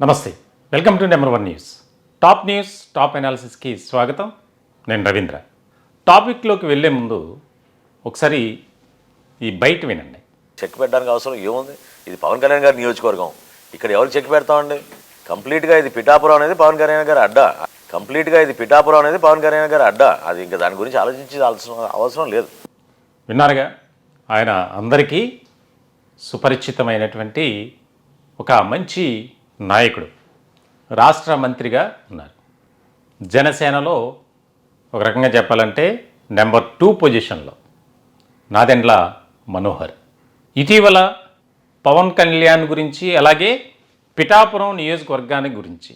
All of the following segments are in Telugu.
నమస్తే, welcome to number 1 news. Top అనాలిసిస్కి స్వాగతం. నేను రవీంద్ర. టాపిక్లోకి వెళ్ళే ముందు ఒకసారి ఈ బయట వినండి. చెక్ పెట్టడానికి అవసరం ఏముంది? ఇది పవన్ కళ్యాణ్ గారి నియోజకవర్గం. ఇక్కడ ఎవరు చెక్ పెడతామండి? కంప్లీట్గా ఇది పిఠాపురం అనేది పవన్ కళ్యాణ్ గారి అడ్డా. అది ఇంకా దాని గురించి ఆలోచించి అవసరం లేదు. విన్నారుగా, ఆయన అందరికీ సుపరిచితమైనటువంటి ఒక మంచి నాయకుడు, రాష్ట్ర మంత్రిగా ఉన్నారు. జనసేనలో ఒక రకంగా చెప్పాలంటే నెంబర్ 2 పొజిషన్లో నాదెండ్ల మనోహర్. ఇటీవల పవన్ కళ్యాణ్ గురించి, అలాగే పిఠాపురం నియోజకవర్గాన్ని గురించి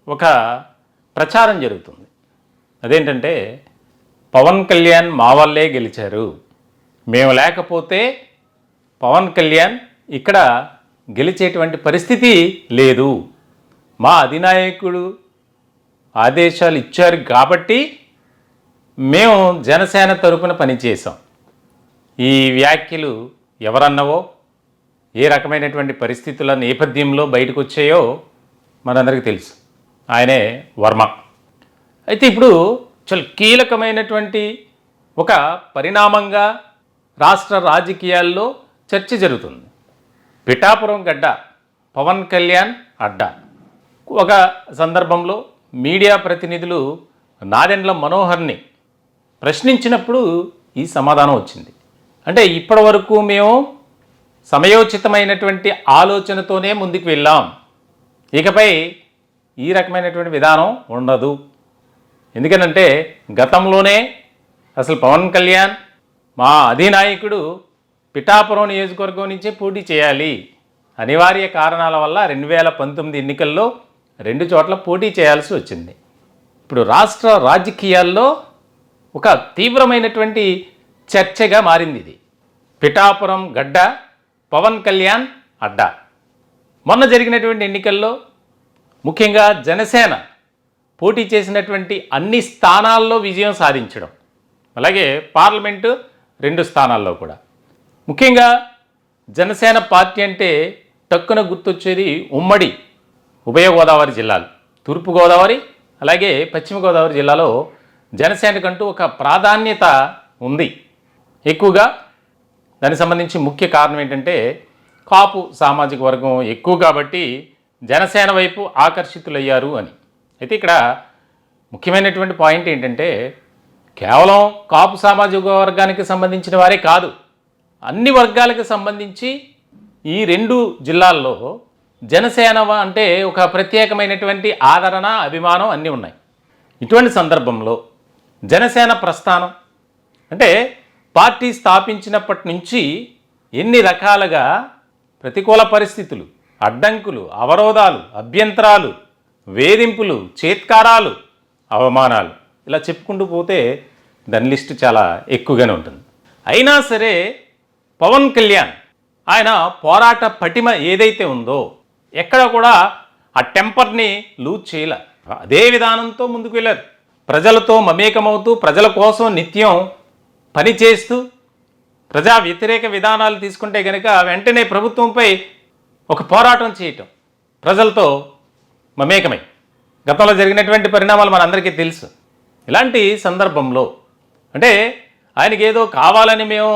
ఒక ప్రచారం జరుగుతుంది. అదేంటంటే, పవన్ కళ్యాణ్ మా వల్లే గెలిచారు, మేము లేకపోతే పవన్ కళ్యాణ్ ఇక్కడ గెలిచేటువంటి పరిస్థితి లేదు, మా అధినాయకుడు ఆదేశాలు ఇచ్చారు కాబట్టి మేము జనసేన తరపున పనిచేసాం. ఈ వ్యాఖ్యలు ఎవరన్నవో, ఏ రకమైనటువంటి పరిస్థితుల నేపథ్యంలో బయటకు వచ్చాయో మనందరికీ తెలుసు. ఆయనే వర్మ. అయితే ఇప్పుడు చాలా కీలకమైనటువంటి ఒక పరిణామంగా రాష్ట్ర రాజకీయాల్లో చర్చ జరుగుతుంది. పిఠాపురం గడ్డ, పవన్ కళ్యాణ్ అడ్డా. ఒక సందర్భంలో మీడియా ప్రతినిధులు నాదెండ్ల మనోహర్ని ప్రశ్నించినప్పుడు ఈ సమాధానం వచ్చింది. అంటే ఇప్పటి వరకు మేము సమయోచితమైనటువంటి ఆలోచనతోనే ముందుకు వెళ్ళాం, ఇకపై ఈ రకమైనటువంటి విధానం ఉండదు. ఎందుకనంటే గతంలోనే అసలు పవన్ కళ్యాణ్ మా అధినాయకుడు పిఠాపురం నియోజకవర్గం నుంచే పోటీ చేయాలి, అనివార్య కారణాల వల్ల 2019 ఎన్నికల్లో 2 చోట్ల పోటీ చేయాల్సి వచ్చింది. ఇప్పుడు రాష్ట్ర రాజకీయాల్లో ఒక తీవ్రమైనటువంటి చర్చగా మారింది ఇది. పిఠాపురం గడ్డ, పవన్ కళ్యాణ్ అడ్డా. మొన్న జరిగినటువంటి ఎన్నికల్లో ముఖ్యంగా జనసేన పోటీ చేసినటువంటి అన్ని స్థానాల్లో విజయం సాధించడం, అలాగే పార్లమెంటు 2 స్థానాల్లో కూడా. ముఖ్యంగా జనసేన పార్టీ అంటే టక్కున గుర్తొచ్చేది ఉమ్మడి ఉభయ గోదావరి జిల్లాలు, తూర్పుగోదావరి అలాగే పశ్చిమ గోదావరి జిల్లాలో జనసేనకంటూ ఒక ప్రాధాన్యత ఉంది ఎక్కువగా. దానికి సంబంధించి ముఖ్య కారణం ఏంటంటే, కాపు సామాజిక వర్గం ఎక్కువ కాబట్టి జనసేన వైపు ఆకర్షితులయ్యారు అని. అయితే ఇక్కడ ముఖ్యమైనటువంటి పాయింట్ ఏంటంటే, కేవలం కాపు సామాజిక వర్గానికి సంబంధించిన వారే కాదు, అన్ని వర్గాలకు సంబంధించి ఈ 2 జిల్లాల్లో జనసేన అంటే ఒక ప్రత్యేకమైనటువంటి ఆదరణ, అభిమానం అన్నీ ఉన్నాయి. ఇటువంటి సందర్భంలో జనసేన ప్రస్థానం అంటే పార్టీ స్థాపించినప్పటి నుంచి ఎన్ని రకాలుగా ప్రతికూల పరిస్థితులు, అడ్డంకులు, అవరోధాలు, అభ్యంతరాలు, వేధింపులు, చేత్కారాలు, అవమానాలు, ఇలా చెప్పుకుంటూ పోతే దాని లిస్టు చాలా ఎక్కువగానే ఉంటుంది. అయినా సరే పవన్ కళ్యాణ్ ఆయన పోరాట పటిమ ఏదైతే ఉందో ఎక్కడ కూడా ఆ టెంపర్ని లూజ్ చేయలే. అదే విధానంతో ముందుకు వెళ్ళారు. ప్రజలతో మమేకమవుతూ, ప్రజల కోసం నిత్యం పనిచేస్తూ, ప్రజా వ్యతిరేక విధానాలు తీసుకుంటే కనుక వెంటనే ప్రభుత్వంపై ఒక పోరాటం చేయటం, ప్రజలతో మమేకమై. గతంలో జరిగినటువంటి పరిణామాలు మనందరికీ తెలుసు. ఇలాంటి సందర్భంలో అంటే ఆయనకి ఏదో కావాలని మేము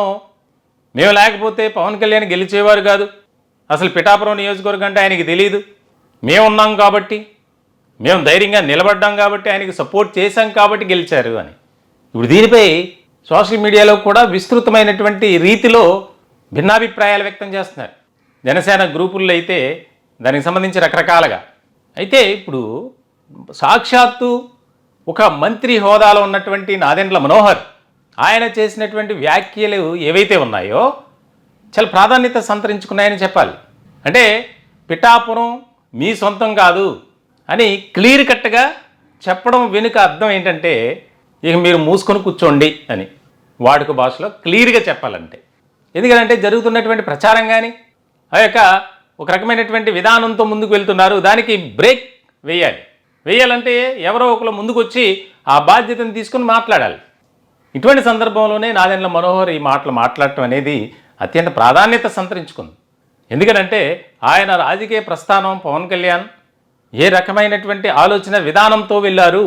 లేకపోతే పవన్ కళ్యాణ్ గెలిచేవారు కాదు, అసలు పిఠాపురం నియోజకవర్గం అంటే ఆయనకి తెలియదు, మేమున్నాం కాబట్టి, మేము ధైర్యంగా నిలబడ్డాం కాబట్టి, ఆయనకి సపోర్ట్ చేశాం కాబట్టి గెలిచారు అని. ఇప్పుడు దీనిపై సోషల్ మీడియాలో కూడా విస్తృతమైనటువంటి రీతిలో భిన్నాభిప్రాయాలు వ్యక్తం చేస్తున్నారు. జనసేన గ్రూపుల్లో అయితే దానికి సంబంధించి రకరకాలుగా. అయితే ఇప్పుడు సాక్షాత్తు ఒక మంత్రి హోదాలో ఉన్నటువంటి నాదెండ్ల మనోహర్ ఆయన చేసినటువంటి వ్యాఖ్యలు ఏవైతే ఉన్నాయో చాలా ప్రాధాన్యత సంతరించుకున్నాయని చెప్పాలి. అంటే పిఠాపురం మీ సొంతం కాదు అని క్లియర్ కట్గా చెప్పడం వెనుక అర్థం ఏంటంటే, ఇక మీరు మూసుకొని కూర్చోండి అని వాడుక భాషలో క్లియర్గా చెప్పాలంటే. ఎందుకంటే జరుగుతున్నటువంటి ప్రచారం కానీ ఆ యొక్క ఒక రకమైనటువంటి విధానంతో ముందుకు వెళ్తున్నారు, దానికి బ్రేక్ వేయాలంటే ఎవరో ఒకరు ముందుకు వచ్చి ఆ బాధ్యతను తీసుకుని మాట్లాడాలి. ఇటువంటి సందర్భంలోనే నాదెండ్ల మనోహర్ ఈ మాటలు మాట్లాడటం అనేది అత్యంత ప్రాధాన్యత సంతరించుకుంది. ఎందుకంటే ఆయన రాజకీయ ప్రస్థానం పవన్ కళ్యాణ్ ఏ రకమైనటువంటి ఆలోచన విధానంతో వెళ్ళారు,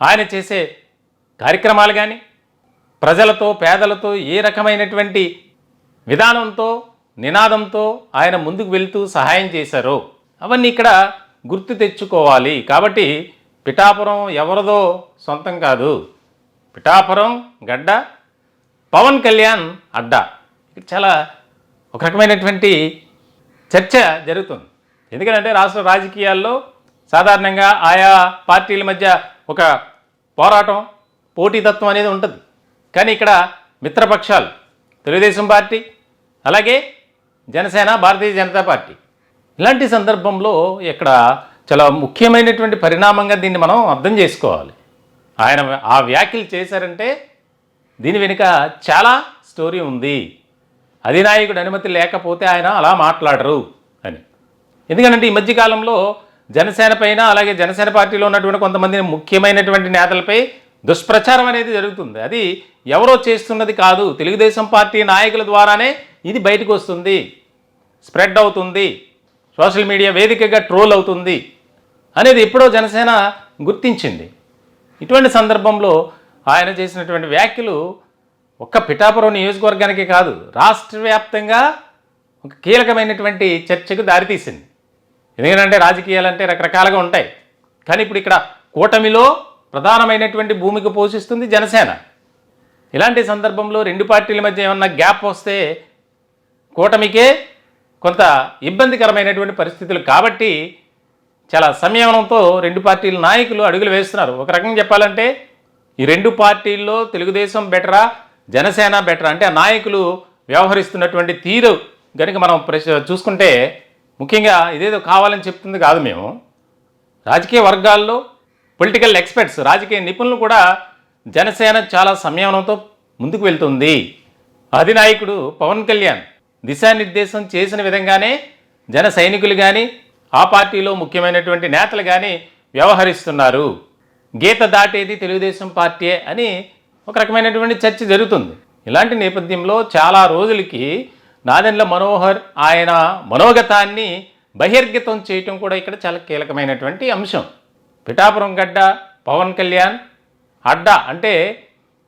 ఆయన చేసే కార్యక్రమాలు కానీ ప్రజలతో పేదలతో ఏ రకమైనటువంటి విధానంతో నినాదంతో ఆయన ముందుకు వెళ్తూ సహాయం చేశారో అవన్నీ ఇక్కడ గుర్తు తెచ్చుకోవాలి. కాబట్టి పిఠాపురం ఎవరిదో సొంతం కాదు, పిఠాపురం గడ్డ పవన్ కళ్యాణ్ అడ్డా. ఇక్కడ చాలా ఒక రకమైనటువంటి చర్చ జరుగుతుంది. ఎందుకంటే రాష్ట్ర రాజకీయాల్లో సాధారణంగా ఆయా పార్టీల మధ్య ఒక పోరాటం పోటీతత్వం అనేది ఉంటుంది. కానీ ఇక్కడ మిత్రపక్షాలు తెలుగుదేశం పార్టీ అలాగే జనసేన భారతీయ జనతా పార్టీ. ఇలాంటి సందర్భంలో ఇక్కడ చాలా ముఖ్యమైనటువంటి పరిణామంగా దీన్ని మనం అర్థం చేసుకోవాలి. ఆయన ఆ వ్యాఖ్యలు చేశారంటే దీని వెనుక చాలా స్టోరీ ఉంది. అధినాయకుడి అనుమతి లేకపోతే ఆయన అలా మాట్లాడరు అని. ఎందుకంటే ఈ మధ్యకాలంలో జనసేన పైన అలాగే జనసేన పార్టీలో ఉన్నటువంటి కొంతమంది ముఖ్యమైనటువంటి నేతలపై దుష్ప్రచారం అనేది జరుగుతుంది. అది ఎవరో చేస్తున్నది కాదు, తెలుగుదేశం పార్టీ నాయకుల ద్వారానే ఇది బయటకు వస్తుంది, స్ప్రెడ్ అవుతుంది, సోషల్ మీడియా వేదికగా ట్రోల్ అవుతుంది అనేది ఎప్పుడో జనసేన గుర్తించింది. ఇటువంటి సందర్భంలో ఆయన చేసినటువంటి వ్యాఖ్యలు ఒక్క పిఠాపురం నియోజకవర్గానికి కాదు, రాష్ట్ర వ్యాప్తంగా ఒక కీలకమైనటువంటి చర్చకు దారితీసింది. ఎందుకంటే రాజకీయాలు అంటే రకరకాలుగా ఉంటాయి. కానీ ఇప్పుడు ఇక్కడ కూటమిలో ప్రధానమైనటువంటి భూమిక పోషిస్తుంది జనసేన. ఇలాంటి సందర్భంలో రెండు పార్టీల మధ్య ఏమన్నా గ్యాప్ వస్తే కూటమికే కొంత ఇబ్బందికరమైనటువంటి పరిస్థితులు. కాబట్టి చాలా సంయమనంతో రెండు పార్టీల నాయకులు అడుగులు వేస్తున్నారు. ఒక రకంగా చెప్పాలంటే ఈ రెండు పార్టీల్లో తెలుగుదేశం బెటరా జనసేన బెటరా అంటే ఆ నాయకులు వ్యవహరిస్తున్నటువంటి తీరు కనుక మనం చూసుకుంటే ముఖ్యంగా ఇదేదో కావాలని చెప్తుంది కాదు. మేము రాజకీయ వర్గాల్లో పొలిటికల్ ఎక్స్పర్ట్స్ రాజకీయ నిపుణులు కూడా జనసేన చాలా సంయమనంతో ముందుకు వెళ్తుంది. అధినాయకుడు పవన్ కళ్యాణ్ దిశానిర్దేశం చేసిన విధంగానే జన సైనికులు కానీ ఆ పార్టీలో ముఖ్యమైనటువంటి నేతలు కానీ వ్యవహరిస్తున్నారు. గీత దాటేది తెలుగుదేశం పార్టీ అని ఒక రకమైనటువంటి చర్చ జరుగుతుంది. ఇలాంటి నేపథ్యంలో చాలా రోజులకి నాదెండ్ల మనోహర్ ఆయన మనోగతాన్ని బహిర్గతం చేయటం కూడా ఇక్కడ చాలా కీలకమైనటువంటి అంశం. పిఠాపురం గడ్డ పవన్ కళ్యాణ్ అడ్డా అంటే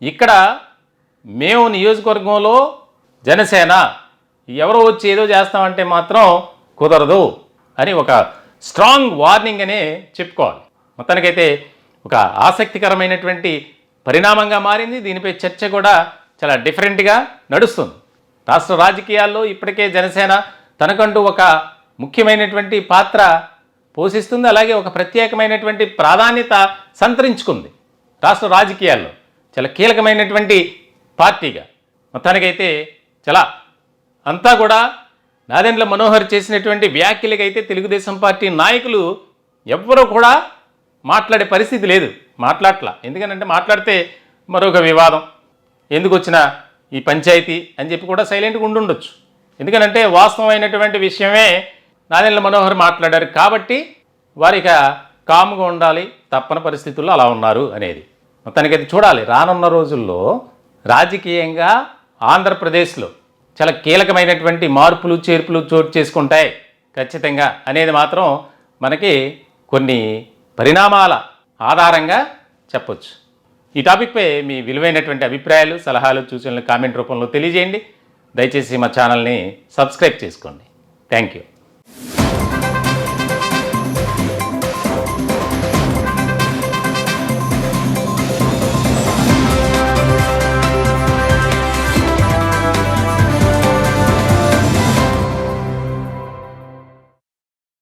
ఇక్కడ మేము నియోజకవర్గంలో జనసేన ఎవరో వచ్చి ఏదో చేస్తామంటే మాత్రం కుదరదు అని ఒక స్ట్రాంగ్ వార్నింగ్ అనే చెప్పుకోవాలి. మొత్తానికైతే ఒక ఆసక్తికరమైనటువంటి పరిణామంగా మారింది. దీనిపై చర్చ కూడా చాలా డిఫరెంట్గా నడుస్తుంది. రాష్ట్ర రాజకీయాల్లో ఇప్పటికే జనసేన తనకంటూ ఒక ముఖ్యమైనటువంటి పాత్ర పోషిస్తుంది. అలాగే ఒక ప్రత్యేకమైనటువంటి ప్రాధాన్యత సంతరించుకుంది రాష్ట్ర రాజకీయాల్లో చాలా కీలకమైనటువంటి పార్టీగా. మొత్తానికైతే చాలా అంతా కూడా నాదెండ్ల మనోహర్ చేసినటువంటి వ్యాఖ్యలకైతే తెలుగుదేశం పార్టీ నాయకులు ఎవ్వరూ కూడా మాట్లాడే పరిస్థితి లేదు, మాట్లాడట్లా. ఎందుకనంటే మాట్లాడితే మరొక వివాదం, ఎందుకు వచ్చిన ఈ పంచాయతీ అని చెప్పి కూడా సైలెంట్గా ఉండుండొచ్చు. ఎందుకనంటే వాస్తవమైనటువంటి విషయమే నాదెండ్ల మనోహర్ మాట్లాడారు కాబట్టి వారిక కాముగా ఉండాలి, తప్పని పరిస్థితుల్లో అలా ఉన్నారు అనేది. మొత్తానికైతే చూడాలి రానున్న రోజుల్లో రాజకీయంగా ఆంధ్రప్రదేశ్లో చాలా కీలకమైనటువంటి మార్పులు చేర్పులు చోటు చేసుకుంటాయి ఖచ్చితంగా అనేది మాత్రం మనకి కొన్ని పరిణామాల ఆధారంగా చెప్పొచ్చు. ఈ టాపిక్పై మీ విలువైనటువంటి అభిప్రాయాలు సలహాలు సూచనలు కామెంట్ రూపంలో తెలియజేయండి. దయచేసి మా ఛానల్ని సబ్స్క్రైబ్ చేసుకోండి. Thank you.